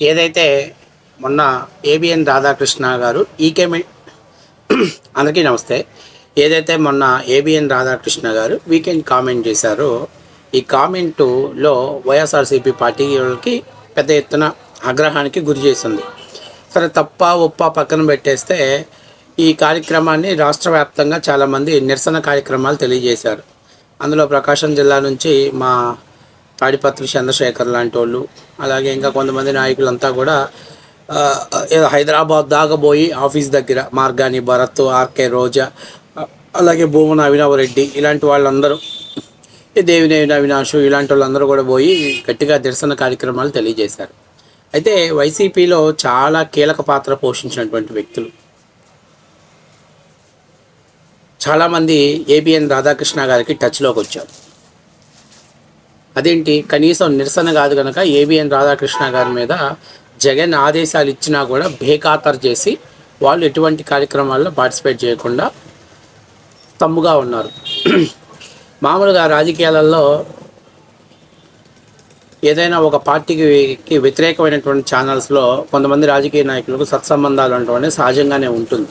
ఏదైతే మొన్న ఏబిఎన్ రాధాకృష్ణ గారు అందరికీ నమస్తే. ఏదైతే మొన్న ఏబిఎన్ రాధాకృష్ణ గారు వీకెండ్ కామెంట్ చేశారో ఈ కామెంటులో వైఎస్ఆర్సీపీ పార్టీకి పెద్ద ఎత్తున ఆగ్రహానికి గురి చేసింది. సరే, తప్ప ఒప్ప పక్కన పెట్టేస్తే ఈ కార్యక్రమాన్ని రాష్ట్ర వ్యాప్తంగా చాలామంది నిరసన కార్యక్రమాలు తెలియజేశారు. అందులో ప్రకాశం జిల్లా నుంచి మా తాడిపత్రి చంద్రశేఖర్ లాంటి వాళ్ళు, అలాగే ఇంకా కొంతమంది నాయకులంతా కూడా హైదరాబాద్ దాకా పోయి ఆఫీస్ దగ్గర మార్గాని భరత్, ఆర్కే రోజా, అలాగే భూమన అభినవ్ రెడ్డి ఇలాంటి వాళ్ళందరూ, దేవినేని అవినాష్ ఇలాంటి వాళ్ళందరూ కూడా పోయి గట్టిగా నిరసన కార్యక్రమాలు తెలియజేశారు. అయితే వైసీపీలో చాలా కీలక పాత్ర పోషించినటువంటి వ్యక్తులు చాలామంది ఏబిఎన్ రాధాకృష్ణ గారికి టచ్లోకి వచ్చారు. అదేంటి, కనీసం నిరసన కాదు కనుక ఏబిఎన్ రాధాకృష్ణ గారి మీద జగన్ ఆదేశాలు ఇచ్చినా కూడా బేఖాతరు చేసి వాళ్ళు ఎటువంటి కార్యక్రమాల్లో పార్టిసిపేట్ చేయకుండా తమ్ముగా ఉన్నారు. మామూలుగా రాజకీయాలలో ఏదైనా ఒక పార్టీకి వ్యతిరేకమైనటువంటి ఛానల్స్లో కొంతమంది రాజకీయ నాయకులకు సత్సంబంధాలు అంటే సహజంగానే ఉంటుంది.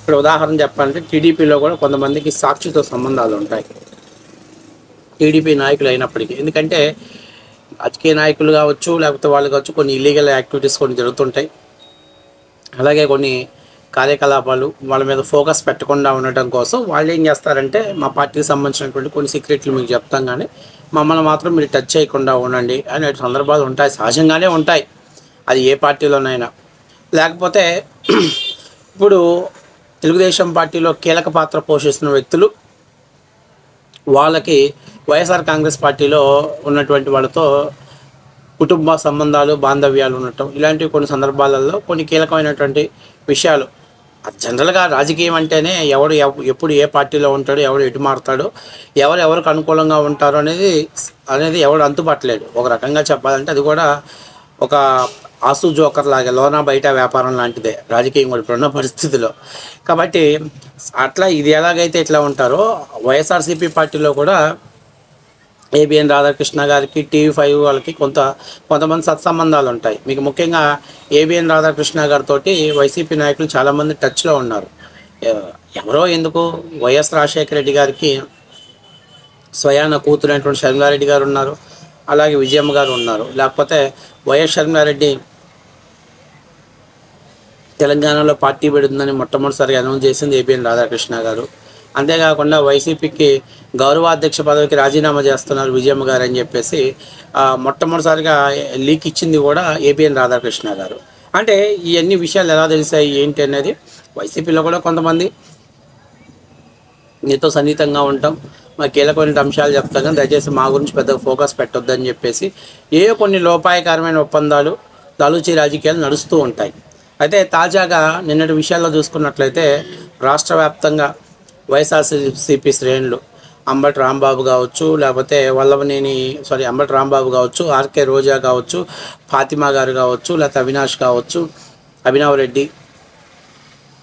ఇక్కడ ఉదాహరణ చెప్పాలంటే టీడీపీలో కూడా కొంతమందికి సాక్షితో సంబంధాలు ఉంటాయి, టీడీపీ నాయకులు అయినప్పటికీ. ఎందుకంటే రాజకీయ నాయకులు కావచ్చు, లేకపోతే వాళ్ళు కావచ్చు, కొన్ని ఇల్లీగల్ యాక్టివిటీస్ కొన్ని జరుగుతుంటాయి. అలాగే కొన్ని కార్యకలాపాలు వాళ్ళ మీద ఫోకస్ పెట్టకుండా ఉండటం కోసం వాళ్ళు ఏం చేస్తారంటే, మా పార్టీకి సంబంధించినటువంటి కొన్ని సీక్రెట్లు మీకు చెప్తాం కానీ మమ్మల్ని మాత్రం మీరు టచ్ చేయకుండా ఉండండి అనే సందర్భాలు ఉంటాయి, సహజంగానే ఉంటాయి, అది ఏ పార్టీలోనైనా. లేకపోతే ఇప్పుడు తెలుగుదేశం పార్టీలో కీలక పాత్ర పోషిస్తున్న వ్యక్తులు వాళ్ళకి వైఎస్ఆర్ కాంగ్రెస్ పార్టీలో ఉన్నటువంటి వాళ్ళతో కుటుంబ సంబంధాలు, బాంధవ్యాలు ఉండటం, ఇలాంటివి కొన్ని సందర్భాలలో కొన్ని కీలకమైనటువంటి విషయాలు. జనరల్గా రాజకీయం అంటేనే ఎవడు ఎప్పుడు ఏ పార్టీలో ఉంటాడో, ఎవడు ఎటు మారుతాడో, ఎవరికి అనుకూలంగా ఉంటారో అనేది ఎవడు అంతుపట్టలేడు. ఒక రకంగా చెప్పాలంటే అది కూడా ఒక ఆసు జోకర్ లాగా లోనా బయట వ్యాపారం లాంటిదే రాజకీయం కూడా ఇప్పుడున్న పరిస్థితిలో. కాబట్టి అట్లా ఇది ఎలాగైతే ఇట్లా ఉంటారో వైఎస్ఆర్సీపీ పార్టీలో కూడా ఏబిఎన్ రాధాకృష్ణ గారికి TV5 వాళ్ళకి కొంతమంది సత్సంబంధాలు ఉంటాయి. మీకు ముఖ్యంగా ఏబిఎన్ రాధాకృష్ణ గారితో వైసీపీ నాయకులు చాలామంది టచ్లో ఉన్నారు. ఎవరో ఎందుకు, వైఎస్ రాజశేఖర రెడ్డి గారికి స్వయాన కూతురైనటువంటి షర్మిలారెడ్డి గారు ఉన్నారు, అలాగే విజయమ్మ గారు ఉన్నారు. లేకపోతే వైఎస్ షర్మిలారెడ్డి తెలంగాణలో పార్టీ పెడుతుందని మొట్టమొదటిసారిగా అనౌన్స్ చేసింది ఏబిఎన్ రాధాకృష్ణ గారు. అంతేకాకుండా వైసీపీకి గౌరవాధ్యక్ష పదవికి రాజీనామా చేస్తున్నారు విజయమ్మ గారు అని చెప్పేసి మొట్టమొదటిసారిగా లీక్ ఇచ్చింది కూడా ఏబిఎన్ రాధాకృష్ణ గారు. అంటే ఇవన్నీ విషయాలు ఎలా తెలిసాయి ఏంటి అనేది, వైసీపీలో కూడా కొంతమంది నీతో సన్నిహితంగా ఉంటాం, మా కీలకమైన అంశాలు చెప్తాం కానీ దయచేసి మా గురించి పెద్దగా ఫోకస్ పెట్టొద్దని చెప్పేసి కొన్ని లోపాయకరమైన ఒప్పందాలు, లాలూచీ రాజకీయాలు నడుస్తూ ఉంటాయి. అయితే తాజాగా నిన్నటి విషయాల్లో చూసుకున్నట్లయితే రాష్ట్ర వ్యాప్తంగా వైఎస్ఆర్సీపీ శ్రేణులు అంబటి రాంబాబు కావచ్చు, లేకపోతే అంబటి రాంబాబు కావచ్చు, ఆర్కే రోజా కావచ్చు, ఫాతిమా గారు కావచ్చు, లేకపోతే అవినాష్ కావచ్చు, అభినవ్ రెడ్డి,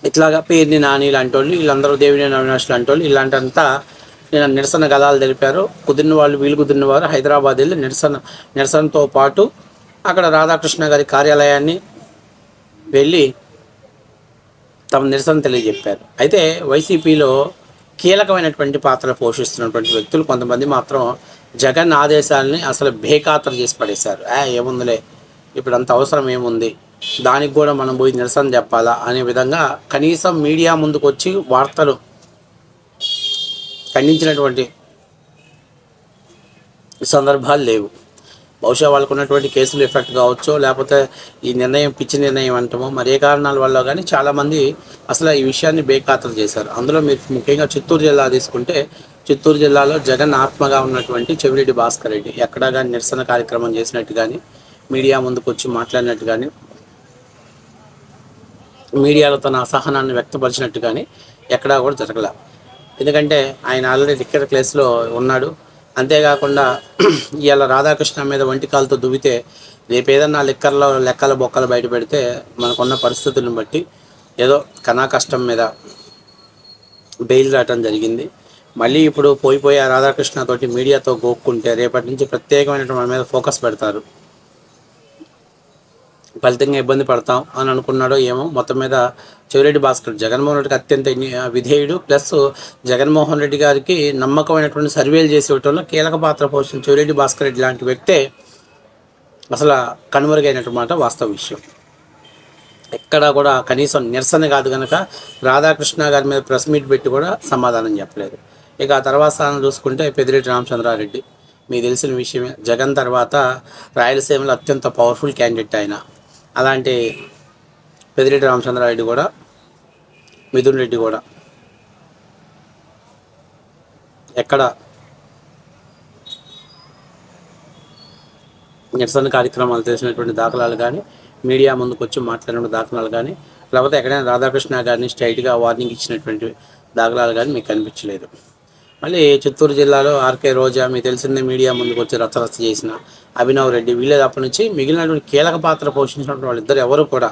ఇట్లాగా పేర్ని నాని లాంటి వాళ్ళు, వీళ్ళందరూ దేవినేని అవినాష్ లాంటి వాళ్ళు ఇలాంటింతా నిరసన గళాలు తెలిపారు. వీళ్ళు కుదిరిన వారు హైదరాబాద్ వెళ్ళి నిరసనతో పాటు అక్కడ రాధాకృష్ణ గారి కార్యాలయాన్ని వెళ్ళి తమ నిరసన తెలియజెప్పారు. అయితే వైసీపీలో కీలకమైనటువంటి పాత్ర పోషిస్తున్నటువంటి వ్యక్తులు కొంతమంది మాత్రం జగన్ ఆదేశాలని అసలు బేఖాతరు చేసి పడేశారు. ఏముందిలే, ఇప్పుడు అంత అవసరం ఏముంది, దానికి కూడా మనం పోయి నిరసన చెప్పాలా అనే విధంగా కనీసం మీడియా ముందుకు వచ్చి వార్తలు ఖండించినటువంటి సందర్భాలు లేవు. బహుశా వాళ్ళకు ఉన్నటువంటి కేసులు ఎఫెక్ట్ కావచ్చు, లేకపోతే ఈ నిర్ణయం పిచ్చి నిర్ణయం అంటామో మరి ఏ కారణాల వల్ల కానీ చాలామంది అసలు ఈ విషయాన్ని బేఖాతరు చేశారు. అందులో మీరు ముఖ్యంగా చిత్తూరు జిల్లా తీసుకుంటే, చిత్తూరు జిల్లాలో జగన్ ఆత్మగా ఉన్నటువంటి చెవిరెడ్డి భాస్కర్ రెడ్డి ఎక్కడా కానీ నిరసన కార్యక్రమం చేసినట్టు కానీ, మీడియా ముందుకు వచ్చి మాట్లాడినట్టు కానీ, మీడియాలో తన అసహనాన్ని వ్యక్తపరిచినట్టు కానీ ఎక్కడా కూడా జరగల. ఎందుకంటే ఆయన ఆల్రెడీ లిక్కర్ కేసులో ఉన్నాడు. అంతేకాకుండా ఇవాళ రాధాకృష్ణ మీద వంటికాలతో దువ్వితే రేపు ఏదన్నా లెక్కల బొక్కలు బయట పెడితే మనకున్న పరిస్థితులను బట్టి ఏదో కష్టం మీద బెయిల్ రావటం జరిగింది. మళ్ళీ ఇప్పుడు పోయి ఆ రాధాకృష్ణ తోటి మీడియాతో గోక్కుంటే రేపటి నుంచి ప్రత్యేకమైనటువంటి మన మీద ఫోకస్ పెడతారు. ఫలితంగా ఇబ్బంది పడతాం అని అనుకున్నాడో ఏమో. మొత్తం మీద చెవిరెడ్డి భాస్కర్ జగన్మోహన్ రెడ్డికి అత్యంత విధేయుడు, ప్లస్ జగన్మోహన్ రెడ్డి గారికి నమ్మకమైనటువంటి సర్వేలు చేసి ఇవ్వటంలో కీలక పాత్ర పోషించిన చెవిరెడ్డి భాస్కర్ రెడ్డి లాంటి వ్యక్తే అసలు కనుమరుగైనట్టు మాట వాస్తవ విషయం. ఎక్కడా కూడా కనీసం నిరసన కాదు కనుక రాధాకృష్ణ గారి మీద ప్రెస్ మీట్ పెట్టి కూడా సమాధానం చెప్పలేదు. ఇక ఆ తర్వాత స్థానం చూసుకుంటే పెద్దిరెడ్డి రామచంద్రారెడ్డి, మీకు తెలిసిన విషయమే. జగన్ తర్వాత రాయలసీమలో అత్యంత పవర్ఫుల్ క్యాండిడేట్ ఆయన. అలాంటి పెద్దిరెడ్డి రామచంద్రారెడ్డి కూడా, మిథున్ రెడ్డి కూడా ఎక్కడ నిరసన కార్యక్రమాలు చేసినటువంటి దాఖలాలు కానీ, మీడియా ముందుకు వచ్చి మాట్లాడిన దాఖలాలు కానీ, లేకపోతే ఎక్కడైనా రాధాకృష్ణ గారిని స్ట్రైట్గా వార్నింగ్ ఇచ్చినటువంటి దాఖలాలు కానీ మీకు కనిపించలేదు. మళ్ళీ చిత్తూరు జిల్లాలో ఆర్కే రోజా, మీకు తెలిసిందే, మీడియా ముందుకు వచ్చి రచ్చరచ్చ చేసిన అభినవ్ రెడ్డి, వీళ్ళే అప్పటి నుంచి మిగిలినటువంటి కీలక పాత్ర పోషించినటువంటి వాళ్ళిద్దరు ఎవరు కూడా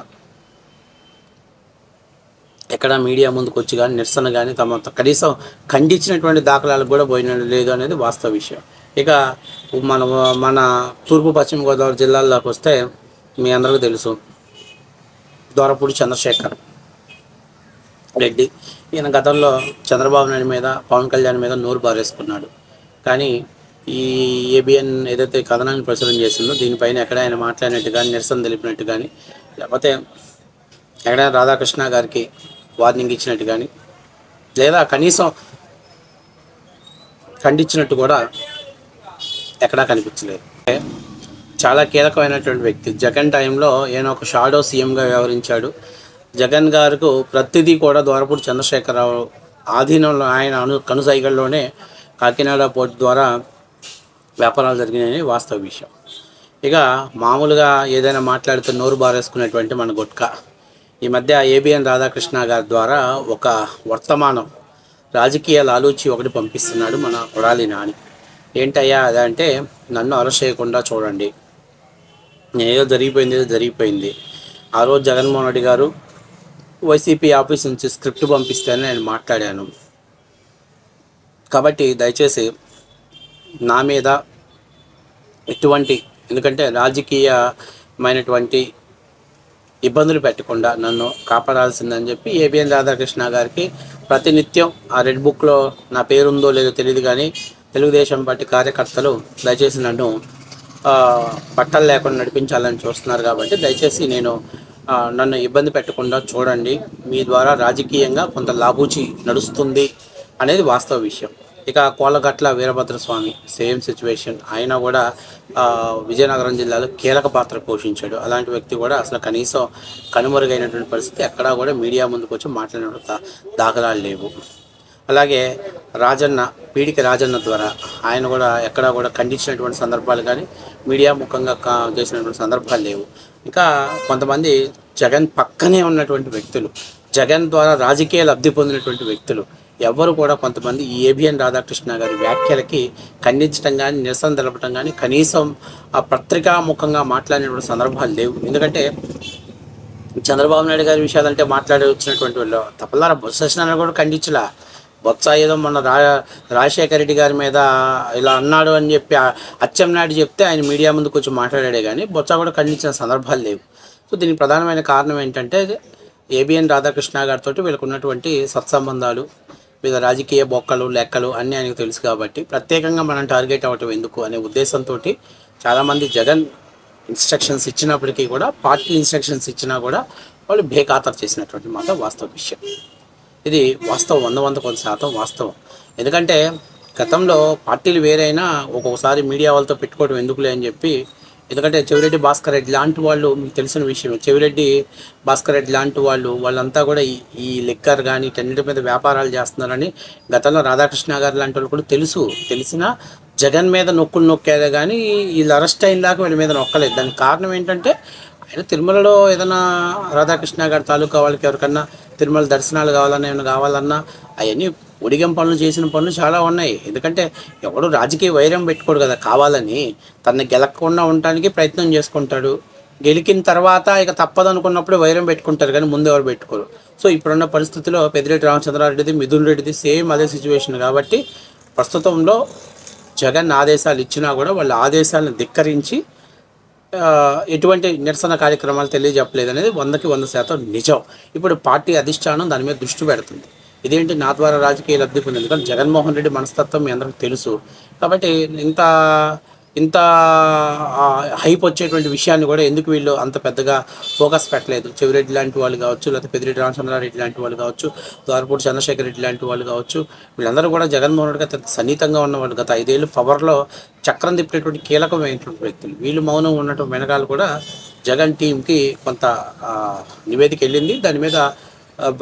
ఎక్కడ మీడియా ముందుకు వచ్చి కానీ నిరసన కానీ తమ కనీసం ఖండించినటువంటి దాఖలాలకు కూడా పోయిన లేదు అనేది వాస్తవ విషయం. ఇక మన తూర్పు పశ్చిమ గోదావరి జిల్లాల్లోకి వస్తే మీ అందరికీ తెలుసు, దోరపూడి చంద్రశేఖర్ రెడ్డి. ఈయన గతంలో చంద్రబాబు నాయుడు మీద, పవన్ కళ్యాణ్ మీద నోరు బారేసుకున్నాడు. కానీ ఈ ఏబిఎన్ ఏదైతే కథనాన్ని ప్రచురణ చేసిందో దీనిపైన ఎక్కడ ఆయన మాట్లాడినట్టు కానీ, నిరసన తెలిపినట్టు కానీ, లేకపోతే ఎక్కడైనా రాధాకృష్ణ గారికి వార్నింగ్ ఇచ్చినట్టు కానీ, లేదా కనీసం ఖండించినట్టు కూడా ఎక్కడా కనిపించలేదు. చాలా కీలకమైనటువంటి వ్యక్తి. జగన్ టైంలో ఈయన ఒక షాడో సీఎంగా వ్యవహరించాడు. జగన్ గారికి ప్రతిదీ కూడా దోరపూడి చంద్రశేఖరరావు ఆధీనంలో, ఆయన కనుసైగల్లోనే కాకినాడ పోర్టు ద్వారా వ్యాపారాలు జరిగినాయని వాస్తవ విషయం. ఇక మామూలుగా ఏదైనా మాట్లాడితే నోరు బారేసుకునేటువంటి మన గుట్కా, ఈ మధ్య ఏబిఎన్ రాధాకృష్ణ గారి ద్వారా ఒక వర్తమానం, రాజకీయ లాలూచి ఒకటి పంపిస్తున్నాడు మన కొడాలి నాని. ఏంటయ్యా అదంటే, నన్ను అరెస్ట్ చేయకుండా చూడండి, ఏదో జరిగిపోయింది. ఆ రోజు జగన్మోహన్ రెడ్డి గారు వైసీపీ ఆఫీస్ నుంచి స్క్రిప్ట్ పంపిస్తేనే నేను మాట్లాడాను. కాబట్టి దయచేసి నా మీద ఎటువంటి, ఎందుకంటే రాజకీయమైనటువంటి ఇబ్బందులు పెట్టకుండా నన్ను కాపాడాల్సిందని చెప్పి ఏబిఎన్ రాధాకృష్ణ గారికి ప్రతినిత్యం ఆ రెడ్ బుక్లో నా పేరుందో లేదో తెలియదు కానీ, తెలుగుదేశం పార్టీ కార్యకర్తలు దయచేసి నన్ను పట్టాలు లేకుండా నడిపించాలని చూస్తున్నారు. కాబట్టి దయచేసి నన్ను ఇబ్బంది పెట్టకుండా చూడండి, మీ ద్వారా రాజకీయంగా కొంత లాభూచి నడుస్తుంది అనేది వాస్తవ విషయం. ఇక కోలగట్ల వీరభద్రస్వామి సేమ్ సిచ్యువేషన్. ఆయన కూడా విజయనగరం జిల్లాలో కీలక పాత్ర పోషించాడు. అలాంటి వ్యక్తి కూడా అసలు కనీసం కనుమరుగైనటువంటి పరిస్థితి, ఎక్కడా కూడా మీడియా ముందుకు వచ్చి మాట్లాడిన దాఖలాలు లేవు. అలాగే పీడిక రాజన్న ద్వారా ఆయన కూడా ఎక్కడా కూడా ఖండించినటువంటి సందర్భాలు కానీ, మీడియా ముఖంగా చేసినటువంటి సందర్భాలు లేవు. ఇంకా కొంతమంది జగన్ పక్కనే ఉన్నటువంటి వ్యక్తులు, జగన్ ద్వారా రాజకీయ లబ్ధి పొందినటువంటి వ్యక్తులు ఎవరు కూడా కొంతమంది ఈ ఏబిఎన్ రాధాకృష్ణ గారి వ్యాఖ్యలకి ఖండించడం కానీ, నిరసన తెలపడం కానీ, కనీసం ఆ పత్రికా ముఖంగా మాట్లాడినటువంటి సందర్భాలు లేవు. ఎందుకంటే చంద్రబాబు నాయుడు గారి విషయాలంటే మాట్లాడి వచ్చినటువంటి వాళ్ళు తప్పలారా బొత్స సత్యనారాయణ కూడా ఖండించలా. బొత్స ఏదో మొన్న రాజశేఖర రెడ్డి గారి మీద ఇలా అన్నాడు అని చెప్పి అచ్చెన్నాయుడు చెప్తే ఆయన మీడియా ముందుకు వచ్చి మాట్లాడాడే కానీ బొత్స కూడా ఖండించిన సందర్భాలు లేవు. సో దీనికి ప్రధానమైన కారణం ఏంటంటే ఏబిఎన్ రాధాకృష్ణ గారితో వీళ్ళకు ఉన్నటువంటి సత్సంబంధాలు, వీళ్ళ రాజకీయ బొక్కలు లెక్కలు అన్నీ ఆయనకు తెలుసు. కాబట్టి ప్రత్యేకంగా మనం టార్గెట్ అవ్వటం ఎందుకు అనే ఉద్దేశంతో చాలామంది జగన్ ఇన్స్ట్రక్షన్స్ ఇచ్చినప్పటికీ కూడా, పార్టీ ఇన్స్ట్రక్షన్స్ ఇచ్చినా కూడా వాళ్ళు బేఖాతరు చేసినటువంటి మాట వాస్తవ విషయం. ఇది వాస్తవం, 100% వాస్తవం. ఎందుకంటే గతంలో పార్టీలు వేరైనా ఒక్కొక్కసారి మీడియా వాళ్ళతో పెట్టుకోవడం ఎందుకులే అని చెప్పి, ఎందుకంటే చెవిరెడ్డి భాస్కర్ రెడ్డి లాంటి వాళ్ళు, మీకు తెలిసిన విషయం, చెవిరెడ్డి భాస్కర్ రెడ్డి లాంటి వాళ్ళంతా కూడా ఈ లిక్కర్ కానీ టెన్నిటి మీద వ్యాపారాలు చేస్తున్నారని గతంలో రాధాకృష్ణ గారు లాంటి వాళ్ళు కూడా తెలిసినా జగన్ మీద నొక్కారు కానీ వీళ్ళు అరెస్ట్ అయిన దాకా వీళ్ళ మీద నొక్కలేదు. దానికి కారణం ఏంటంటే ఆయన తిరుమలలో ఏదైనా రాధాకృష్ణ గారి తాలూకా వాళ్ళకి ఎవరికన్నా తిరుమల దర్శనాలు కావాలన్నా, ఏమైనా కావాలన్నా అవన్నీ ఒడిగం పనులు చేసిన పనులు చాలా ఉన్నాయి. ఎందుకంటే ఎవడు రాజకీయ వైరం పెట్టుకోడు కదా, కావాలని తనని గెలకకుండా ఉండటానికి ప్రయత్నం చేసుకుంటాడు. గెలికిన తర్వాత ఇక తప్పదనుకున్నప్పుడు వైరం పెట్టుకుంటారు కానీ ముందు ఎవరు పెట్టుకోరు. సో ఇప్పుడున్న పరిస్థితిలో పెద్దిరెడ్డి రామచంద్రారెడ్డిది, మిథున్ రెడ్డిది సేమ్ అదే సిచ్యువేషన్. కాబట్టి ప్రస్తుతంలో జగన్ ఆదేశాలు ఇచ్చినా కూడా వాళ్ళ ఆదేశాలను ధిక్కరించి ఎటువంటి నిరసన కార్యక్రమాలు తెలియజెప్పలేదు అనేది 100% నిజం. ఇప్పుడు పార్టీ అధిష్టానం దాని మీద దృష్టి పెడుతుంది. ఇదేంటి నా ద్వారా రాజకీయ లబ్ధి పొందింది, ఎందుకంటే జగన్మోహన్ రెడ్డి మనస్తత్వం మీ అందరికీ తెలుసు. కాబట్టి ఇంత ఇంత హైప్ వచ్చేటువంటి విషయాన్ని కూడా ఎందుకు వీళ్ళు అంత పెద్దగా ఫోకస్ పెట్టలేదు. చెవిరెడ్డి లాంటి వాళ్ళు కావచ్చు, లేకపోతే పెద్దిరెడ్డి రామచంద్రారెడ్డి లాంటి వాళ్ళు కావచ్చు, ద్వారపూడి చంద్రశేఖర్ రెడ్డి లాంటి వాళ్ళు కావచ్చు, వీళ్ళందరూ కూడా జగన్మోహన్ రెడ్డికి అత్యంత సన్నిహితంగా ఉన్నవాళ్ళు. గత 5 ఏళ్ళు పవర్లో చక్రం తిప్పేటువంటి కీలకమైనటువంటి వ్యక్తులు. వీళ్ళు మౌనం ఉండటం వెనకాల కూడా జగన్ టీంకి కొంత నివేదిక వెళ్ళింది దాని మీద.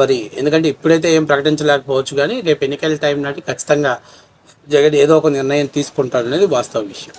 మరి ఎందుకంటే ఇప్పుడైతే ఏం ప్రకటించలేకపోవచ్చు, కానీ రేపు ఎన్నికల టైం నాటి ఖచ్చితంగా జగన్ ఏదో ఒక నిర్ణయం తీసుకుంటాడనేది వాస్తవ విషయం.